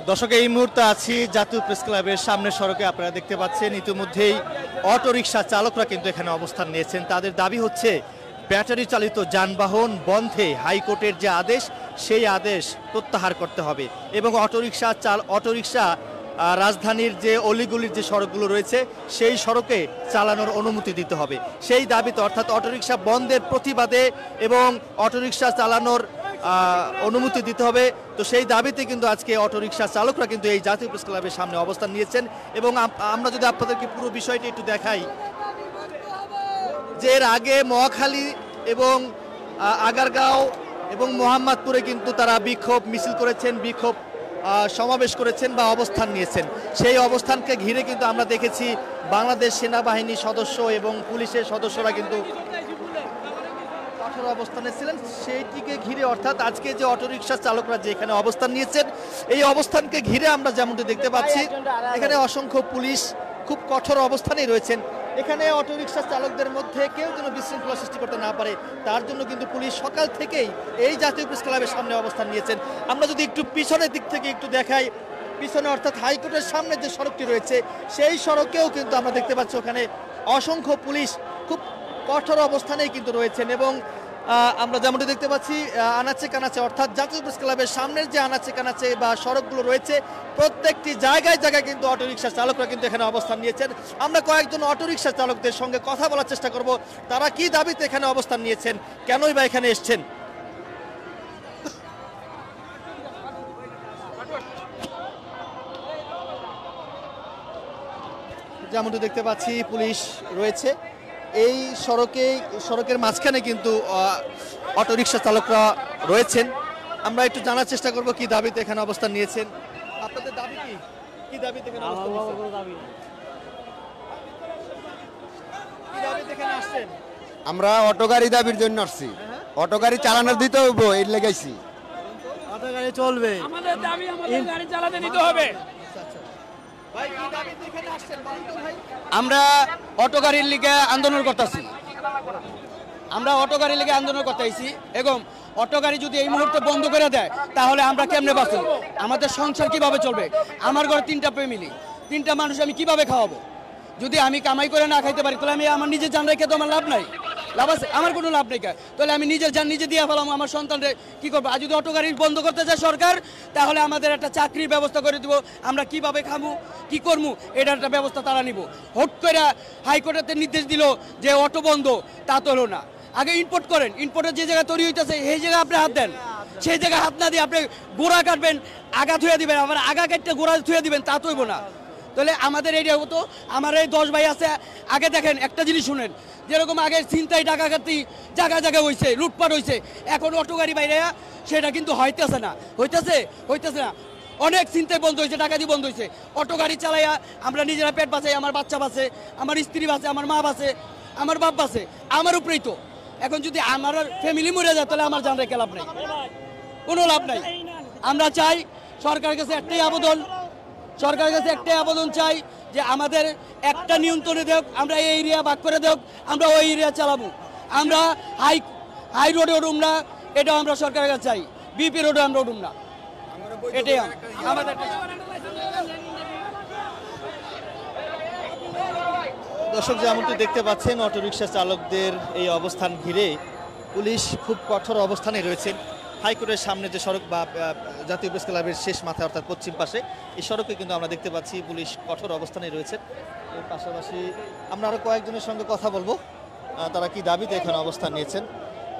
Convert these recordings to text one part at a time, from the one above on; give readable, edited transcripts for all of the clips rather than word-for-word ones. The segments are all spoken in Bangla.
দর্শক, এই মুহূর্তে আছি জাতীয় প্রেস ক্লাবের সামনের সড়কে। আপনারা দেখতে পাচ্ছেন ইতিমধ্যেই অটোরিকশা চালকরা কিন্তু এখানে অবস্থান নিয়েছেন। তাদের দাবি হচ্ছে ব্যাটারি চালিত যানবাহন বন্ধে হাইকোর্টের যে আদেশ, সেই আদেশ প্রত্যাহার করতে হবে এবং অটোরিকশা রাজধানীর যে অলিগলির যে সড়কগুলো রয়েছে সেই সড়কে চালানোর অনুমতি দিতে হবে। সেই দাবিতে, অর্থাৎ অটোরিকশা বন্ধের প্রতিবাদে এবং অটোরিকশা চালানোর অনুমতি দিতে হবে। তো সেই দাবিতে কিন্তু আজকে অটোরিকশা চালকরা কিন্তু এই জাতীয় প্রেস ক্লাবের সামনে অবস্থান নিয়েছেন। এবং আমরা যদি আপনাদেরকে পুরো বিষয়টি একটু দেখাই, যে এর আগে মহাখালী এবং আগারগাঁও এবং মোহাম্মদপুরে কিন্তু তারা বিক্ষোভ মিছিল করেছেন, বিক্ষোভ সমাবেশ করেছেন বা অবস্থান নিয়েছেন। সেই অবস্থানকে ঘিরে কিন্তু আমরা দেখেছি বাংলাদেশ সেনাবাহিনী সদস্য এবং পুলিশের সদস্যরা কিন্তু কঠোর অবস্থানে ছিলেন। সেইটিকে ঘিরে, অর্থাৎ আজকে যে অটোরিকশা চালকরা যে এখানে অবস্থান নিয়েছেন, এই অবস্থানকে ঘিরে আমরা যেমনটি দেখতে পাচ্ছি এখানে অসংখ্য পুলিশ খুব কঠোর অবস্থানেই রয়েছেন। এখানে অটোরিকশা চালকদের মধ্যে কেউ যেন বিশৃঙ্খলা সৃষ্টি করতে না পারে, তার জন্য কিন্তু পুলিশ সকাল থেকেই এই জাতীয় প্রেস ক্লাবের সামনে অবস্থান নিয়েছেন। আমরা যদি একটু পিছনের দিক থেকে একটু দেখাই, পিছনে অর্থাৎ হাইকোর্টের সামনে যে সড়কটি রয়েছে সেই সড়কেও কিন্তু আমরা দেখতে পাচ্ছি ওখানে অসংখ্য পুলিশ খুব কঠোর অবস্থানেই কিন্তু রয়েছেন। এবং আমরা যেমনটি দেখতে পাচ্ছি আনাচে কানাচে, অর্থাৎ জাতীয় প্রেস ক্লাবের সামনের যে আনাচে কানাচে বা সড়কগুলো রয়েছে প্রত্যেকটি জায়গায় জায়গায় কিন্তু অটোরিকশা চালকরা কিন্তু এখানে অবস্থান নিয়েছেন। আমরা কয়েকজন অটোরিকশা চালকদের সঙ্গে কথা বলার চেষ্টা করব, তারা কি দাবিতে এখানে অবস্থান নিয়েছেন, কেনই বা এখানে এসছেন। যেমনটি দেখতে পাচ্ছি পুলিশ রয়েছে এই সড়কের মাঝখানে কিন্তু অটোরিকশা চালকরা রয়েছেন। আমরা একটু জানার চেষ্টা করব কি দাবিতে এখানে অবস্থান নিয়েছেন। আপনাদের দাবি কি? কি দাবিতে এখানে অবস্থান নিয়েছেন? কি দাবিতে এখানে আসছেন? আমরা অটো গাড়ি দাবির জন্য আসছি। অটো গাড়ি চালানোর দিতে হবে, এর লাগাইছি। অটো গাড়ি চলবে, আমাদের দাবি আমাদের গাড়ি চালাতে দিতে হবে। ভাই কি দাবিতে এখানে আসছেন বলুন তো ভাই। আমরা অটো গাড়ির লিগে আন্দোলন করতেছি, এবং অটো গাড়ি যদি এই মুহূর্তে বন্ধ করে দেয় তাহলে আমরা কেমনে বাঁচব? আমাদের সংসার কিভাবে চলবে? আমার ঘরে 3টা ফ্যামিলি, 3টা মানুষ আমি কিভাবে খাওয়াবো? যদি আমি কামাই করে না খাইতে পারি তাহলে আমি আমার নিজের জান রেখে তো আমার লাভ নাই, লাভ আছে? আমার কোনো লাভ নেই। তাহলে আমি নিজের জান নিজে দিয়ে ফেলাম, আমার সন্তানরে কি করবো? আর যদি অটো গাড়ি বন্ধ করতে চায় সরকার, তাহলে আমাদের একটা চাকরির ব্যবস্থা করে দিব। আমরা কিভাবে খাবো, কি করবো, এটার একটা ব্যবস্থা তারা নিব। হট করে হাইকোর্টের নির্দেশ দিল যে অটো বন্ধ, তা তো হলো না। আগে ইম্পোর্ট করেন, ইম্পোর্টের যে জায়গায় তৈরি হইতেছে সেই জায়গায় আপনি হাত দেন, সেই জায়গায় হাত না দিয়ে আপনি গোড়া কাটবেন, আগা থুয়ে দিবেন, আবার আগা কাটতে গোড়া থুয়ে দিবেন, তা তো হইব না। তাহলে আমাদের এইটা হতো, আমার এই 10 ভাই আছে। আগে দেখেন, একটা জিনিস শুনেন, যেরকম আগে ছিনতাই ডাকাতি জায়গায় জায়গায় হয়েছে, লুটপাট হয়েছে, এখন অটো গাড়ি বাইরে সেটা কিন্তু হইতেছে না, হইতেছে না। অনেক ছিনতাই বন্ধ হয়েছে, ডাকাতি বন্ধ হয়েছে। অটো গাড়ি চালাইয়া আমরা নিজেরা পেট বাঁচাই, আমার বাচ্চা বাঁচে, আমার স্ত্রী বাঁচে, আমার মা বাঁচে, আমার বাপ বাঁচে, আমার উপরেই তো। এখন যদি আমার ফ্যামিলি মরে যায় তাহলে আমার জান রেখে লাভ নেই, কোনো লাভ নাই। আমরা চাই সরকারের কাছে একটাই আবেদন চাই যে আমাদের একটা নিয়ন্ত্রণে দেখ, আমরা এই এরিয়া ভাগ করে দেখ, আমরা ওই এরিয়া চালাবো। আমরা হাই রোডে উঠুম না, এটাও আমরা সরকারের কাছে চাই। বিপি রোডে আমরা উঠুম না, এটাই আমাদের। দর্শক, যেমনটি দেখতে পাচ্ছেন অটোরিকশা চালকদের এই অবস্থান ঘিরে পুলিশ খুব কঠোর অবস্থানে রয়েছেন। হাইকোর্টের সামনে যে সড়ক বা জাতীয় প্রেস ক্লাবের শেষ মাথায় অর্থাৎ পশ্চিম পাশে এই সড়কে কিন্তু আমরা দেখতে পাচ্ছি পুলিশ কঠোর অবস্থানে রয়েছেন। এর পাশাপাশি আমরা আরও কয়েকজনের সঙ্গে কথা বলবো, তারা কি দাবিতে এখানে অবস্থান নিয়েছেন।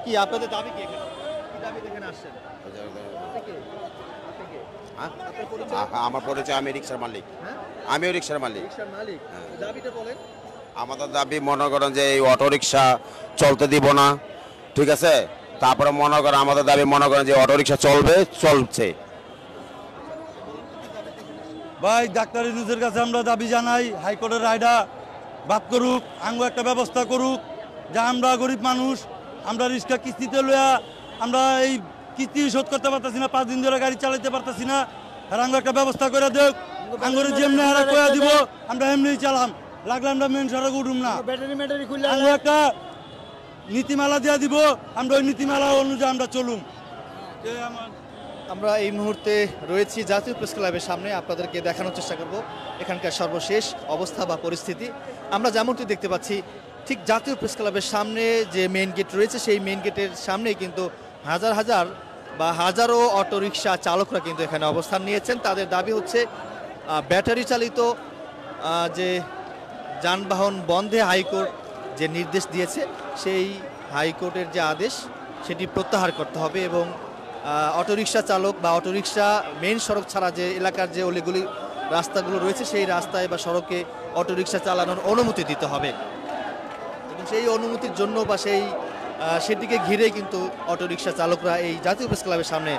কি আপনাদের দাবি কি? এখানে কি দাবিতে এখানে আসছেন? আমার পরিচয়, আমি রিক্সার মালিক। আমিও রিক্সার মালিক। দাবিটা বলেন। আমাদের দাবি, মনে করেন যে এই অটো রিক্সা চলতে দিব না, ঠিক আছে? তারপরে মনে করেন আমাদের দাবি, মনে করেন যে অটো রিক্সা চলছে। ভাই ডাক্তার ইউনূসের কাছে আমরা দাবি জানাই, হাইকোর্টের রায়টা বাদ করুক, আঙ্গ একটা ব্যবস্থা করুক, যে আমরা গরিব মানুষ, আমরা রিক্সা কিস্তিতে লইয়া আমরা এই কিস্তি শোধ করতে পারতেছি না, 5 দিন ধরে গাড়ি চালাইতে পারতেছি না। আর আঙ্গ একটা ব্যবস্থা করে দেখ, আঙ্গরে যেমনি হারা কয়া দিব আমরা এমনি চালাম, লাগলে আমরা মেন সড়ক উঠুম না। আঙ্গ একটা নীতিমালা দিয়া দিব, আমরা ওই নীতিমালা অনুযায়ী আমরা চলুম। আমরা এই মুহূর্তে রয়েছি জাতীয় প্রেস ক্লাবের সামনে, আপনাদেরকে দেখানোর চেষ্টা করব এখানকার সর্বশেষ অবস্থা বা পরিস্থিতি। আমরা যেমনটি দেখতে পাচ্ছি ঠিক জাতীয় প্রেস ক্লাবের সামনে যে মেইন গেট রয়েছে সেই মেইন গেটের সামনেই কিন্তু হাজার হাজার বা হাজারো অটোরিকশা চালকরা কিন্তু এখানে অবস্থান নিয়েছেন। তাদের দাবি হচ্ছে ব্যাটারি চালিত যে যানবাহন বন্ধে হাইকোর্ট যে নির্দেশ দিয়েছে সেই হাইকোর্টের যে আদেশ সেটি প্রত্যাহার করতে হবে এবং অটোরিকশা চালক বা অটোরিকশা মেইন সড়ক ছাড়া যে এলাকার যে অলিগুলি রাস্তাগুলো রয়েছে সেই রাস্তায় বা সড়কে অটোরিকশা চালানোর অনুমতি দিতে হবে এবং সেই অনুমতির জন্য বা সেটিকে ঘিরে কিন্তু অটোরিকশা চালকরা এই জাতীয় প্রেস ক্লাবের সামনে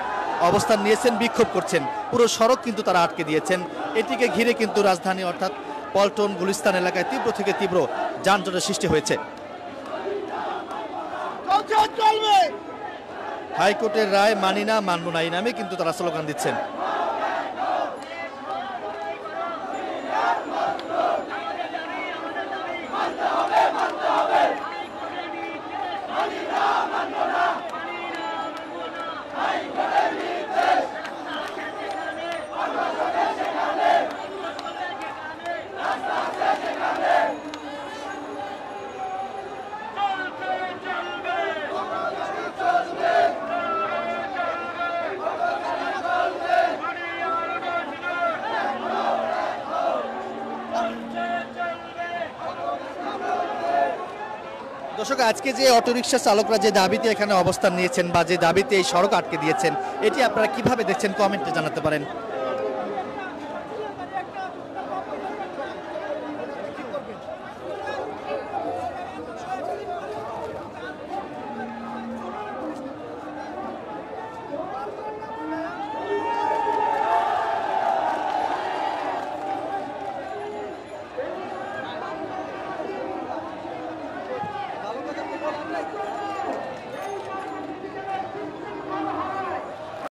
অবস্থান নিয়েছেন, বিক্ষোভ করছেন। পুরো সড়ক কিন্তু তারা আটকে দিয়েছেন। এটিকে ঘিরে কিন্তু রাজধানী অর্থাৎ পল্টন গুলিস্তান এলাকায় তীব্র থেকে তীব্র যানজটের সৃষ্টি হয়েছে। হাইকোর্টের রায় মানি না, মানব না, এই নামে কিন্তু তারা স্লোগান দিচ্ছেন। দর্শক, আজকে যে অটোরিকশা চালকরা যে দাবিতে এখানে অবস্থান নিয়েছেন বা যে দাবিতে এই সড়ক আটকে দিয়েছেন, এটি আপনারা কিভাবে দেখছেন কমেন্টে জানাতে পারেন।